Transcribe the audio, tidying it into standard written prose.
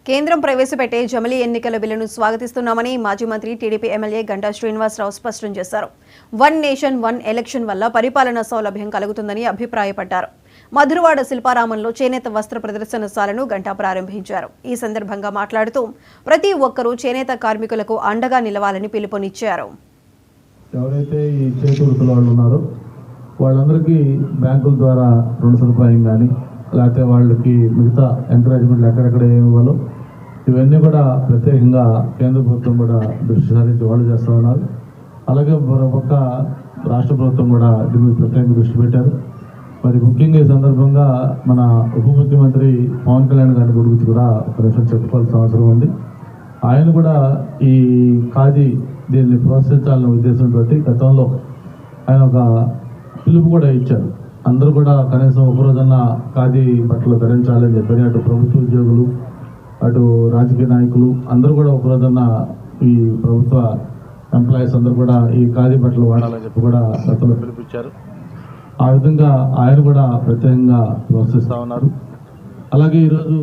కేంద్రం ప్రవేశపెట్టే జమిలీ ఎన్నికల బిల్లును స్వాగతిస్తున్నామని మాజీ మంత్రి టీడీపీ ఎమ్మెల్యే గంటా శ్రీనివాసరావు స్పష్టం చేశారు. వన్ నేషన్ వన్ ఎలక్షన్ వల్ల పరిపాలనా సౌలభ్యం కలుగుతుందని అభిప్రాయపడ్డారు. మధురవాడ శిల్పారామంలో చేనేత వస్త్ర ప్రదర్శనశాలను గంటా ప్రారంభించారు. ఈ సందర్భంగా మాట్లాడుతూ ప్రతి ఒక్కరూ చేనేత కార్మికులకు అండగా నిలవాలని పిలుపునిచ్చారు. ఎవరైతే ఈ చేతి వృత్తుల వాళ్ళు ఉన్నారో వాళ్ళందరికీ బ్యాంకుల ద్వారా రుణ సదుపాయం కానీ లేకపోతే వాళ్ళకి మిగతా ఎంకరేజ్మెంట్లు ఎక్కడెక్కడ ఏమి ఇవ్వాలో ఇవన్నీ కూడా ప్రత్యేకంగా కేంద్ర ప్రభుత్వం కూడా దృష్టి సారించి వాళ్ళు చేస్తూ ఉన్నారు. అలాగే మరొక రాష్ట్ర ప్రభుత్వం కూడా దీని మీద ప్రత్యేకంగా దృష్టి పెట్టారు. మరి ముఖ్యంగా ఈ సందర్భంగా మన ఉప ముఖ్యమంత్రి పవన్ కళ్యాణ్ గారి గురించి కూడా ఒక నిమిషం చెప్పుకోవాల్సిన అవసరం ఉంది. ఆయన కూడా ఈ ఖాదీ దీన్ని ప్రోత్సహించాలనే ఉద్దేశంతో గతంలో ఆయన ఒక పిలుపు కూడా ఇచ్చారు. అందరూ కూడా కనీసం ఒక రోజన్నా ఖాదీ బట్టలు ధరించాలని చెప్పి అటు ప్రభుత్వ ఉద్యోగులు అటు రాజకీయ నాయకులు అందరూ కూడా ఒక రోజన్నా ఈ ప్రభుత్వ ఎంప్లాయీస్ అందరూ కూడా ఈ ఖాదీ బట్టలు వాడాలని చెప్పి కూడా గతంలో పిలిపించారు. ఆ విధంగా ఆయన కూడా ప్రత్యేకంగా ప్రోత్సహిస్తూ ఉన్నారు. అలాగే ఈరోజు